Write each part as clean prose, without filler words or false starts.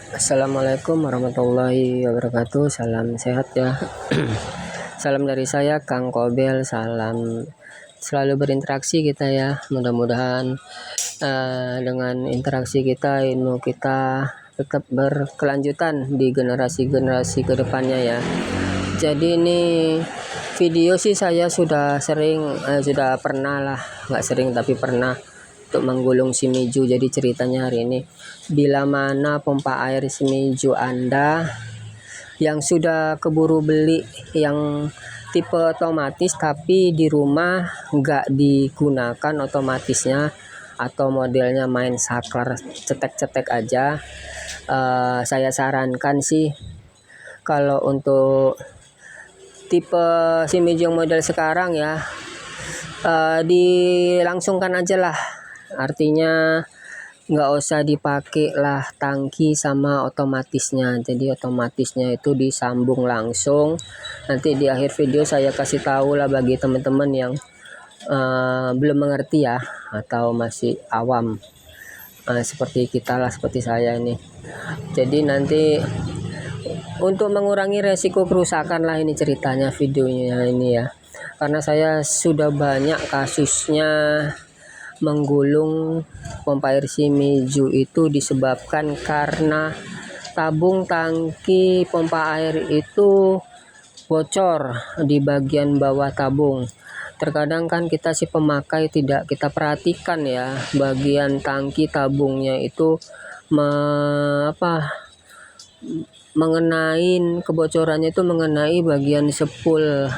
Assalamualaikum warahmatullahi wabarakatuh. Salam sehat ya. Salam dari saya Kang Kobel. Salam selalu berinteraksi kita ya. Mudah-mudahan dengan interaksi kita, ilmu kita tetap berkelanjutan di generasi-generasi kedepannya ya. Jadi ini video sih saya sudah sudah pernah lah, nggak sering tapi pernah untuk menggulung shimizu. Jadi ceritanya hari ini, bila mana pompa air shimizu Anda yang sudah keburu beli yang tipe otomatis tapi di rumah nggak digunakan otomatisnya, atau modelnya main saklar cetek-cetek aja, saya sarankan sih kalau untuk tipe shimizu yang model sekarang ya, dilangsungkan aja lah. Artinya nggak usah dipakai lah tangki sama otomatisnya. Jadi otomatisnya itu disambung langsung. Nanti di akhir video saya kasih tahu lah bagi teman-teman yang belum mengerti ya, atau masih awam seperti kita lah, seperti saya ini. Jadi nanti untuk mengurangi resiko kerusakan lah ini ceritanya videonya ini ya, karena saya sudah banyak kasusnya menggulung pompa air shimizu itu disebabkan karena tabung tangki pompa air itu bocor di bagian bawah tabung. Terkadang kan kita si pemakai tidak kita perhatikan ya, bagian tangki tabungnya itu mengenai kebocorannya itu mengenai bagian sepul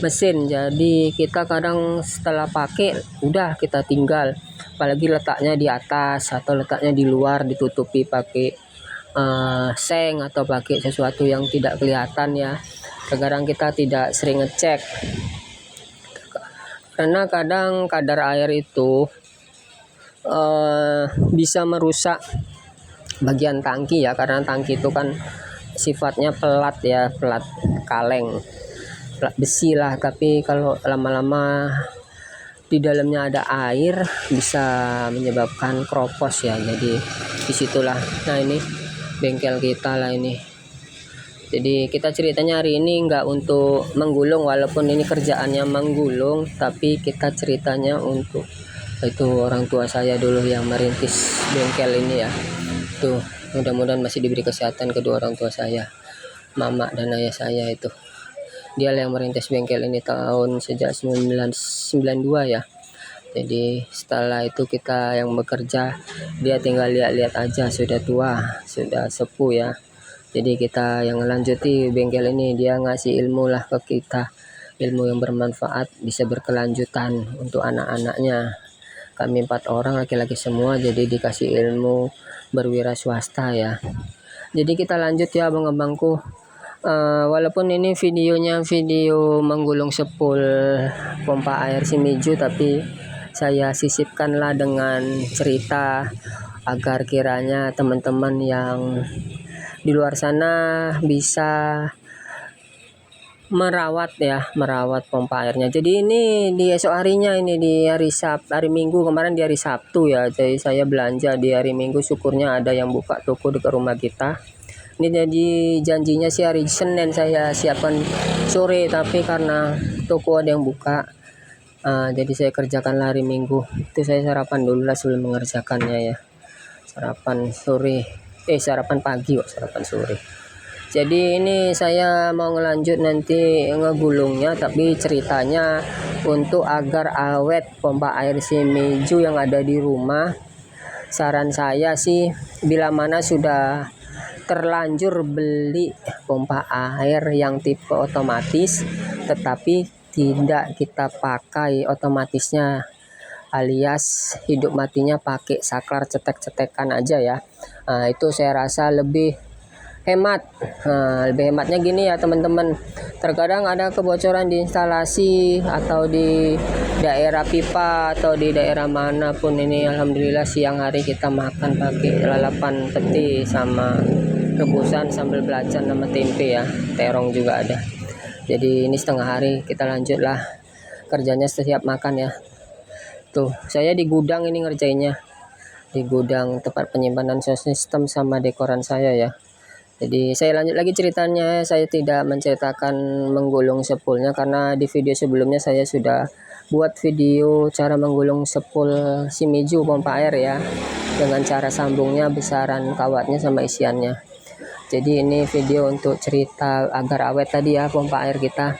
mesin. Jadi kita kadang setelah pakai udah kita tinggal, apalagi letaknya di atas atau letaknya di luar, ditutupi pakai seng atau pakai sesuatu yang tidak kelihatan ya. Kadang kita tidak sering ngecek karena kadang kadar air itu bisa merusak bagian tangki ya, karena tangki itu kan sifatnya pelat ya, pelat kaleng, pelat besi lah. Tapi kalau lama-lama di dalamnya ada air bisa menyebabkan kropos ya. Jadi disitulah, nah ini bengkel kita lah ini. Jadi kita ceritanya hari ini nggak untuk menggulung, walaupun ini kerjaannya menggulung, tapi kita ceritanya untuk itu orang tua saya dulu yang merintis bengkel ini ya. Tuh, mudah-mudahan masih diberi kesehatan kedua orang tua saya, mama dan ayah saya itu. Dia yang merintis bengkel ini sejak 1992 ya. Jadi setelah itu kita yang bekerja, dia tinggal lihat-lihat aja, sudah tua, sudah sepuh ya. Jadi kita yang lanjuti bengkel ini, dia ngasih ilmu lah ke kita, ilmu yang bermanfaat, bisa berkelanjutan untuk anak-anaknya. Kami 4 orang laki-laki semua, jadi dikasih ilmu berwira swasta ya. Jadi kita lanjut ya abang-abangku. Walaupun ini videonya video menggulung sepul pompa air shimizu, tapi saya sisipkanlah dengan cerita agar kiranya teman-teman yang di luar sana bisa merawat pompa airnya. Jadi ini di esok harinya, ini di hari Minggu, kemarin di hari Sabtu ya. Jadi saya belanja di hari Minggu, syukurnya ada yang buka toko dekat rumah kita. Ini jadi janjinya sih hari Senin saya siapkan sore, tapi karena toko ada yang buka, jadi saya kerjakan hari Minggu. Itu saya sarapan dulu lah sebelum mengerjakannya ya. Sarapan pagi kok, sarapan sore. Jadi ini saya mau ngelanjut nanti ngegulungnya, tapi ceritanya untuk agar awet pompa air shimizu yang ada di rumah. Saran saya sih, bila mana sudah terlanjur beli pompa air yang tipe otomatis tetapi tidak kita pakai otomatisnya, alias hidup matinya pakai saklar cetek-cetekan aja ya, itu saya rasa lebih hemat. Lebih hematnya gini ya teman-teman, terkadang ada kebocoran di instalasi atau di daerah pipa atau di daerah manapun. Ini alhamdulillah siang hari kita makan pakai lalapan peti sama rebusan sambal belacan sama tempe ya, terong juga ada. Jadi ini setengah hari kita lanjut lah kerjanya setiap makan ya. Tuh saya di gudang ini ngerjainnya. di gudang tempat penyimpanan sound system sama dekoran saya ya. Jadi saya lanjut lagi ceritanya, saya tidak menceritakan menggulung spoolnya karena di video sebelumnya saya sudah buat video cara menggulung spool Shimizu pompa air ya, dengan cara sambungnya, besaran kawatnya sama isiannya. Jadi ini video untuk cerita agar awet tadi ya pompa air kita.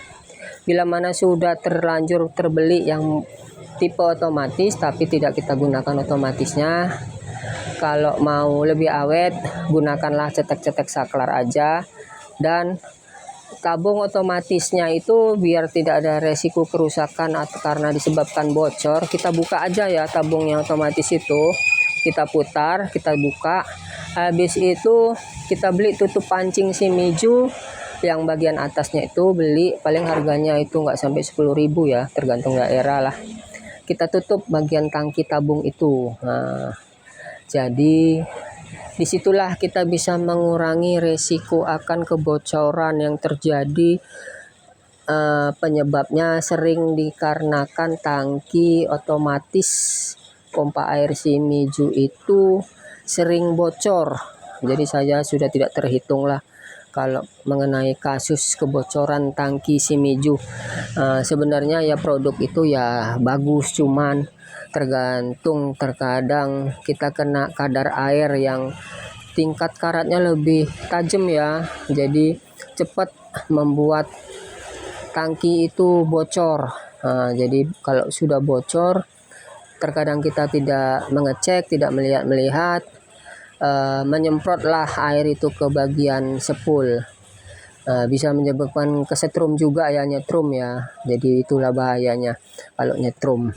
Bila mana sudah terlanjur terbeli yang tipe otomatis tapi tidak kita gunakan otomatisnya, kalau mau lebih awet gunakanlah cetek-cetek saklar aja. Dan tabung otomatisnya itu biar tidak ada resiko kerusakan atau karena disebabkan bocor, kita buka aja ya tabungnya otomatis itu, kita putar, kita buka. Habis itu kita beli tutup pancing Shimizu yang bagian atasnya itu, beli paling harganya itu nggak sampai 10.000 ya, tergantung daerah lah. Kita tutup bagian tangki tabung itu. Nah, jadi disitulah kita bisa mengurangi resiko akan kebocoran yang terjadi. Penyebabnya sering dikarenakan tangki otomatis pompa air Shimizu itu sering bocor. Jadi saya sudah tidak terhitung lah kalau mengenai kasus kebocoran tangki Shimizu. Sebenarnya ya produk itu ya bagus, cuman terkadang kita kena kadar air yang tingkat karatnya lebih tajam ya, jadi cepat membuat tangki itu bocor. Jadi kalau sudah bocor, terkadang kita tidak mengecek, tidak melihat, menyemprotlah air itu ke bagian spool. Bisa menyebabkan kesetrum juga ya, nyetrum ya. Jadi itulah bahayanya kalau nyetrum.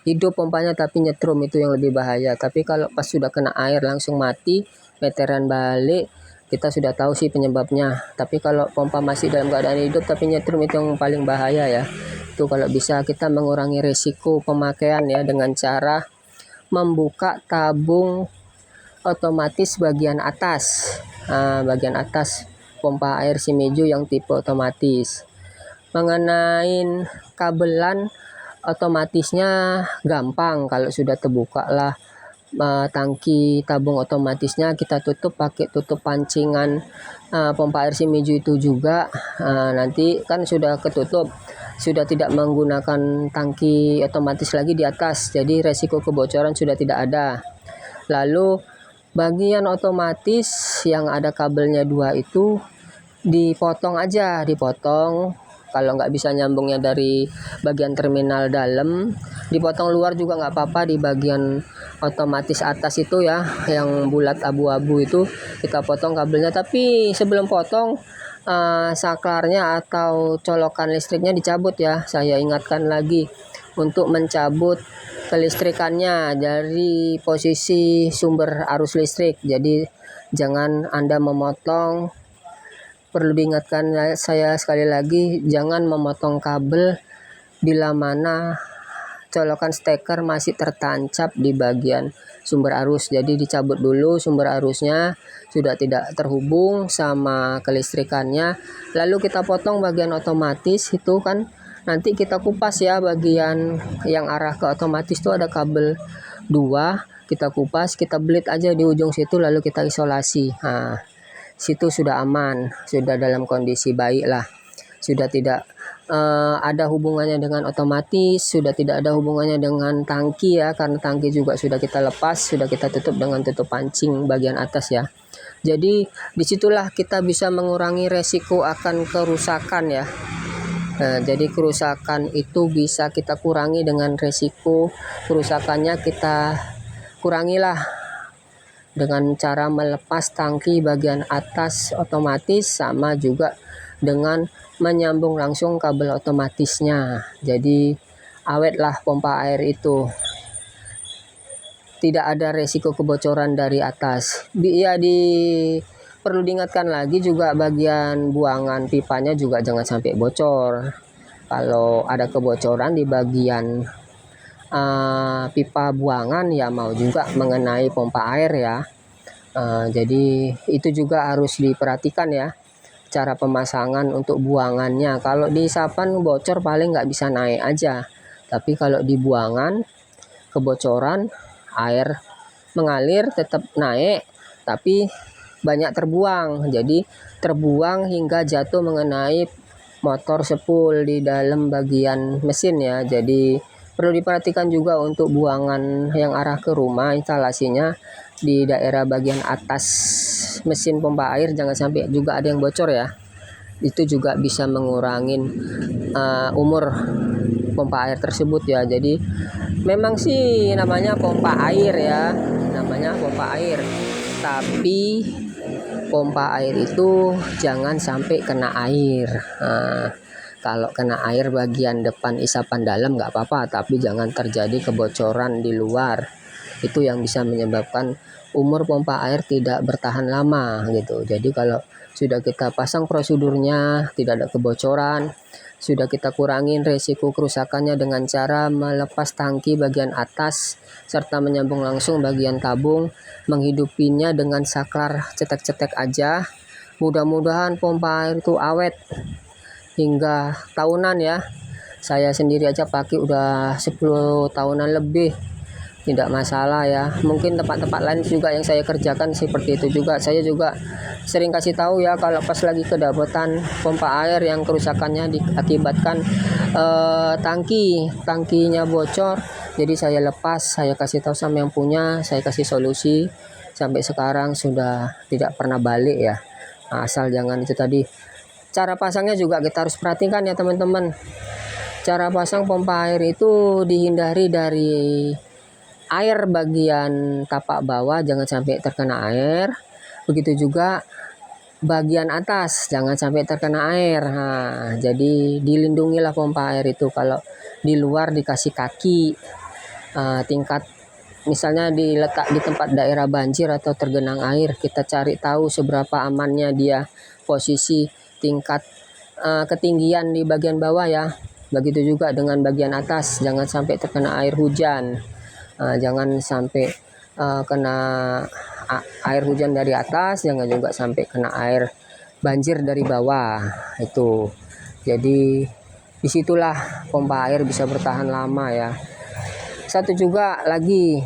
Hidup pompanya tapi nyetrum itu yang lebih bahaya. Tapi kalau pas sudah kena air langsung mati, meteran balik, kita sudah tahu sih penyebabnya. Tapi kalau pompa masih dalam keadaan hidup tapi nyetrum, itu yang paling bahaya ya. Itu kalau bisa kita mengurangi resiko pemakaian ya dengan cara membuka tabung otomatis bagian atas. Bagian atas pompa air Shimizu yang tipe otomatis. Mengenai kabelan otomatisnya gampang, kalau sudah terbuka lah tangki tabung otomatisnya, kita tutup pakai tutup pancingan pompa air Shimizu itu juga. Nanti kan sudah ketutup, sudah tidak menggunakan tangki otomatis lagi di atas, jadi resiko kebocoran sudah tidak ada. Lalu bagian otomatis yang ada kabelnya 2 itu dipotong aja, dipotong. Kalau nggak bisa nyambungnya dari bagian terminal dalam, dipotong luar juga nggak apa-apa. Di bagian otomatis atas itu ya, yang bulat abu-abu itu kita potong kabelnya. Tapi sebelum potong, saklarnya atau colokan listriknya dicabut ya. Saya ingatkan lagi untuk mencabut kelistrikannya dari posisi sumber arus listrik. Jadi jangan Anda memotong, perlu diingatkan saya sekali lagi, jangan memotong kabel bila mana colokan steker masih tertancap di bagian sumber arus. Jadi dicabut dulu sumber arusnya, sudah tidak terhubung sama kelistrikannya, lalu kita potong bagian otomatis itu kan. Nanti kita kupas ya, bagian yang arah ke otomatis itu ada kabel 2, kita kupas, kita belit aja di ujung situ, lalu kita isolasi. Situ sudah aman, sudah dalam kondisi baik lah, sudah tidak ada hubungannya dengan otomatis, sudah tidak ada hubungannya dengan tangki ya, karena tangki juga sudah kita lepas, sudah kita tutup dengan tutup pancing bagian atas ya. Jadi disitulah kita bisa mengurangi resiko akan kerusakan ya. Jadi kerusakan itu bisa kita kurangi dengan resiko kerusakannya kita kurangilah dengan cara melepas tangki bagian atas otomatis, sama juga dengan menyambung langsung kabel otomatisnya. Jadi awetlah pompa air itu, tidak ada resiko kebocoran dari atas. Perlu diingatkan lagi juga bagian buangan pipanya juga jangan sampai bocor. Kalau ada kebocoran di bagian pipa buangan ya mau juga mengenai pompa air ya. Jadi itu juga harus diperhatikan ya, cara pemasangan untuk buangannya. Kalau di sapan bocor paling nggak bisa naik aja, tapi kalau di buangan kebocoran air mengalir, tetap naik, tapi banyak terbuang. Jadi terbuang hingga jatuh mengenai motor sepul di dalam bagian mesin ya. Jadi perlu diperhatikan juga untuk buangan yang arah ke rumah, instalasinya di daerah bagian atas mesin pompa air jangan sampai juga ada yang bocor ya. Itu juga bisa mengurangi umur pompa air tersebut ya. Jadi memang sih namanya pompa air ya, namanya pompa air, tapi pompa air itu jangan sampai kena air. Kalau kena air bagian depan isapan dalam nggak apa-apa, tapi jangan terjadi kebocoran di luar. Itu yang bisa menyebabkan umur pompa air tidak bertahan lama gitu. Jadi kalau sudah kita pasang prosedurnya, tidak ada kebocoran, sudah kita kurangin resiko kerusakannya dengan cara melepas tangki bagian atas serta menyambung langsung bagian tabung, menghidupinya dengan saklar cetek-cetek aja. Mudah-mudahan pompa air itu awet hingga tahunan ya. Saya sendiri aja pakai udah 10 tahunan lebih, tidak masalah ya. Mungkin tempat-tempat lain juga yang saya kerjakan seperti itu juga. Saya juga sering kasih tahu ya, kalau pas lagi kedapetan pompa air yang kerusakannya diakibatkan tangkinya bocor, jadi saya lepas, saya kasih tahu sama yang punya, saya kasih solusi. Sampai sekarang sudah tidak pernah balik ya. Asal jangan itu tadi. Cara pasangnya juga kita harus perhatikan ya teman-teman. Cara pasang pompa air itu dihindari dari air bagian tapak bawah, jangan sampai terkena air. Begitu juga bagian atas, jangan sampai terkena air. Jadi dilindungilah pompa air itu. Kalau di luar dikasih kaki, tingkat misalnya diletak di tempat daerah banjir atau tergenang air, kita cari tahu seberapa amannya dia posisi tingkat ketinggian di bagian bawah ya. Begitu juga dengan bagian atas, jangan sampai terkena air hujan. Jangan sampai kena air hujan dari atas, jangan juga sampai kena air banjir dari bawah itu. Jadi disitulah pompa air bisa bertahan lama ya. Satu juga lagi,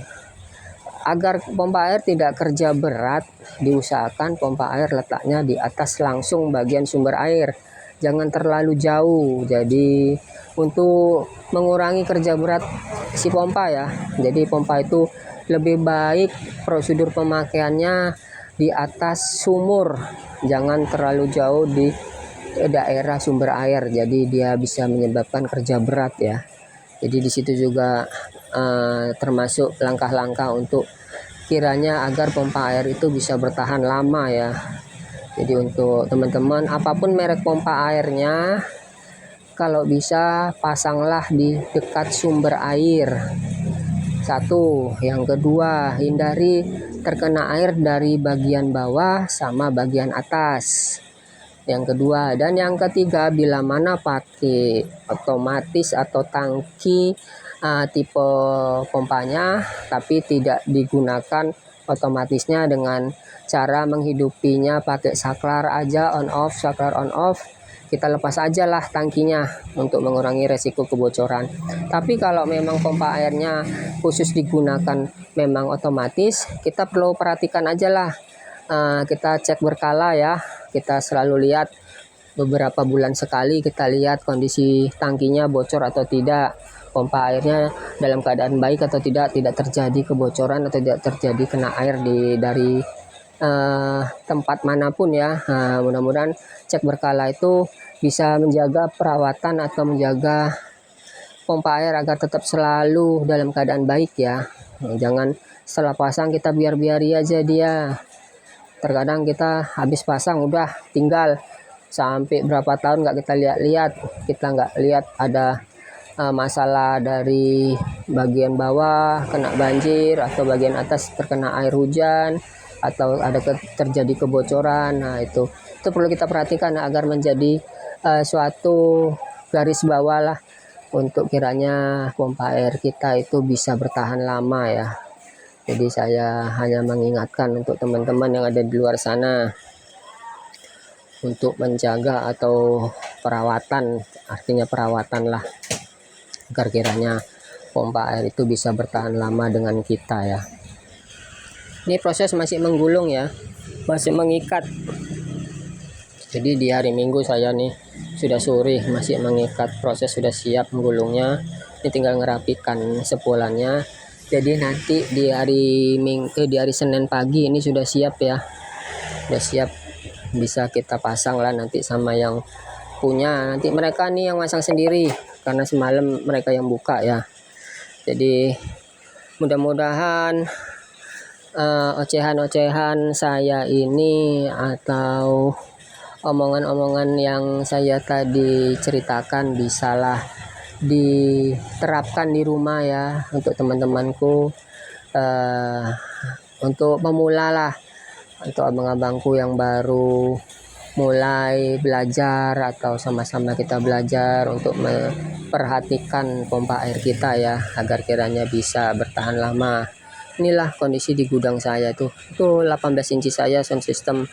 agar pompa air tidak kerja berat, diusahakan pompa air letaknya di atas langsung bagian sumber air, jangan terlalu jauh. Jadi untuk mengurangi kerja berat si pompa ya, jadi pompa itu lebih baik prosedur pemakaiannya di atas sumur, jangan terlalu jauh di daerah sumber air, jadi dia bisa menyebabkan kerja berat ya. Jadi di situ juga termasuk langkah-langkah untuk kiranya agar pompa air itu bisa bertahan lama ya. Jadi untuk teman-teman, apapun merek pompa airnya, kalau bisa pasanglah di dekat sumber air. Satu, yang kedua, hindari terkena air dari bagian bawah sama bagian atas. Yang kedua, dan yang ketiga, bila mana pakai otomatis atau tangki tipe pompanya, tapi tidak digunakan otomatisnya dengan cara menghidupinya pakai saklar aja, on off, saklar on off, kita lepas aja lah tangkinya untuk mengurangi resiko kebocoran. Tapi kalau memang pompa airnya khusus digunakan memang otomatis, kita perlu perhatikan aja lah. Kita cek berkala ya, kita selalu lihat beberapa bulan sekali, kita lihat kondisi tangkinya bocor atau tidak, pompa airnya dalam keadaan baik atau tidak terjadi kebocoran atau tidak terjadi kena air dari tempat manapun ya. Mudah-mudahan cek berkala itu bisa menjaga perawatan atau menjaga pompa air agar tetap selalu dalam keadaan baik ya. Jangan setelah pasang kita biar-biari aja dia. Terkadang kita habis pasang udah tinggal, sampai berapa tahun nggak kita lihat-lihat, kita nggak lihat ada masalah dari bagian bawah kena banjir atau bagian atas terkena air hujan atau ada terjadi kebocoran. Nah itu perlu kita perhatikan agar menjadi suatu garis bawah lah untuk kiranya pompa air kita itu bisa bertahan lama ya. Jadi saya hanya mengingatkan untuk teman-teman yang ada di luar sana untuk menjaga atau perawatan, artinya perawatan lah, agar kiranya pompa air itu bisa bertahan lama dengan kita ya. Ini proses masih menggulung ya, masih mengikat. Jadi di hari Minggu saya nih sudah sore masih mengikat, proses sudah siap menggulungnya. Ini tinggal ngerapikan sepulannya. Jadi nanti di hari di hari Senin pagi ini sudah siap ya. Sudah siap, bisa kita pasang lah nanti sama yang punya. Nanti mereka nih yang masang sendiri karena semalam mereka yang buka ya. Jadi mudah-mudahan ocehan-ocehan saya ini atau omongan-omongan yang saya tadi ceritakan bisalah diterapkan di rumah ya untuk teman-temanku, untuk pemula lah, untuk abang-abangku yang baru mulai belajar atau sama-sama kita belajar untuk memperhatikan pompa air kita ya agar kiranya bisa bertahan lama. Inilah kondisi di gudang saya tuh. Itu 18 inci saya sound system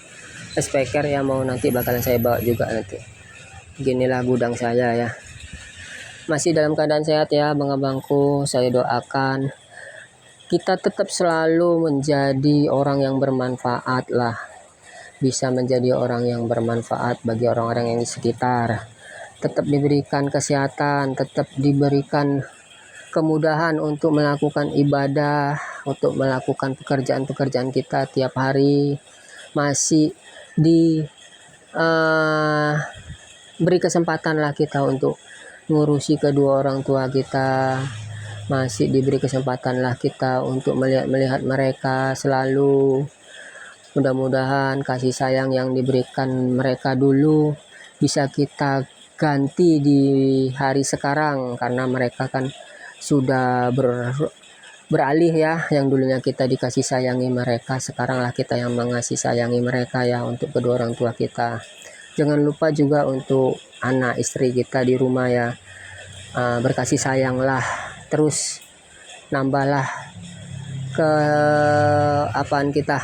speaker ya, mau nanti bakalan saya bawa juga nanti. Beginilah gudang saya ya. Masih dalam keadaan sehat ya abang-abangku. Saya doakan kita tetap selalu menjadi orang yang bermanfaat lah. Bisa menjadi orang yang bermanfaat bagi orang-orang yang di sekitar. Tetap diberikan kesehatan, tetap diberikan kemudahan untuk melakukan ibadah, untuk melakukan pekerjaan-pekerjaan kita tiap hari. Masih beri kesempatan lah kita untuk ngurusi kedua orang tua kita. Masih diberi kesempatan lah kita untuk melihat mereka selalu. Mudah-mudahan kasih sayang yang diberikan mereka dulu bisa kita ganti di hari sekarang, karena mereka kan sudah beralih ya. Yang dulunya kita dikasih sayangi mereka, sekaranglah kita yang mengasih sayangi mereka ya, untuk kedua orang tua kita. Jangan lupa juga untuk anak istri kita di rumah ya, berkasih sayanglah, terus nambahlah ke apaan kita,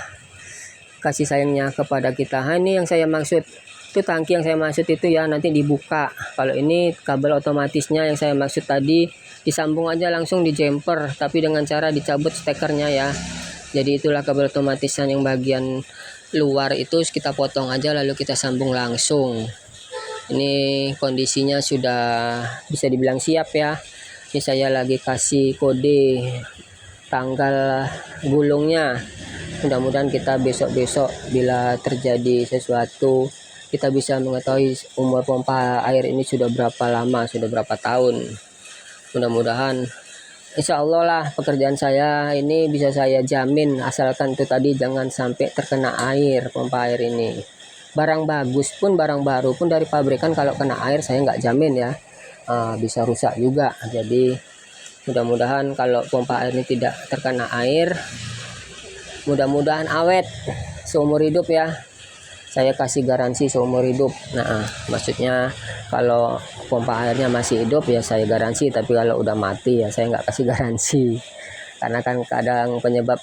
kasih sayangnya kepada kita. Ini yang saya maksud, itu tangki yang saya maksud itu ya, nanti dibuka. Kalau ini kabel otomatisnya yang saya maksud tadi, disambung aja langsung di jumper, tapi dengan cara dicabut stekernya ya. Jadi itulah kabel otomatisnya, yang bagian luar itu kita potong aja lalu kita sambung langsung. Ini kondisinya sudah bisa dibilang siap ya. Ini saya lagi kasih kode tanggal gulungnya. Mudah-mudahan kita besok-besok bila terjadi sesuatu, kita bisa mengetahui umur pompa air ini sudah berapa lama, sudah berapa tahun. Mudah-mudahan insya Allah lah pekerjaan saya ini bisa saya jamin, asalkan itu tadi jangan sampai terkena air pompa air ini. Barang bagus pun, barang baru pun dari pabrikan, kalau kena air saya nggak jamin ya, bisa rusak juga. Jadi mudah-mudahan kalau pompa air ini tidak terkena air, mudah-mudahan awet seumur hidup ya. Saya kasih garansi seumur hidup. Nah, maksudnya kalau pompa airnya masih hidup ya saya garansi, tapi kalau udah mati ya saya nggak kasih garansi. Karena kan kadang penyebab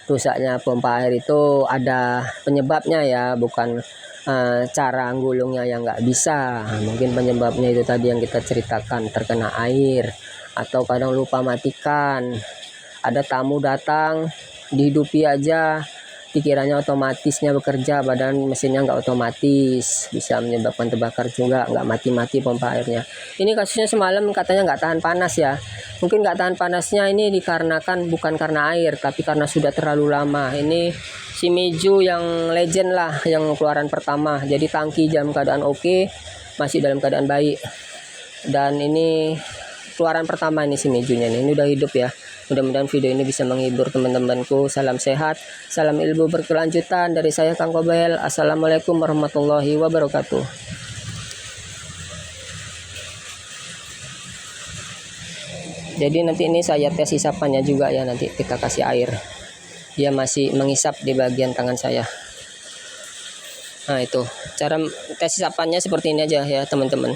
rusaknya pompa air itu ada penyebabnya ya, bukan cara gulungnya yang nggak bisa. Mungkin penyebabnya itu tadi yang kita ceritakan, terkena air, atau kadang lupa matikan. Ada tamu datang, dihidupi aja, pikirannya otomatisnya bekerja, badan mesinnya nggak otomatis, bisa menyebabkan terbakar juga, nggak mati-mati pompa airnya. Ini kasusnya semalam katanya nggak tahan panas ya. Mungkin nggak tahan panasnya ini dikarenakan bukan karena air, tapi karena sudah terlalu lama. Ini Shimizu yang legend lah, yang keluaran pertama. Jadi tangki dalam keadaan oke, masih dalam keadaan baik. Dan ini keluaran pertama ini Shimizu-nya ini udah hidup ya. Mudah-mudahan video ini bisa menghibur teman-temanku. Salam sehat, salam ilmu berkelanjutan dari saya Kang Kobel. Assalamualaikum warahmatullahi wabarakatuh. Jadi nanti ini saya tes isapannya juga ya, nanti kita kasih air. Dia masih mengisap di bagian tangan saya. Nah itu cara tes isapannya seperti ini aja ya teman-teman.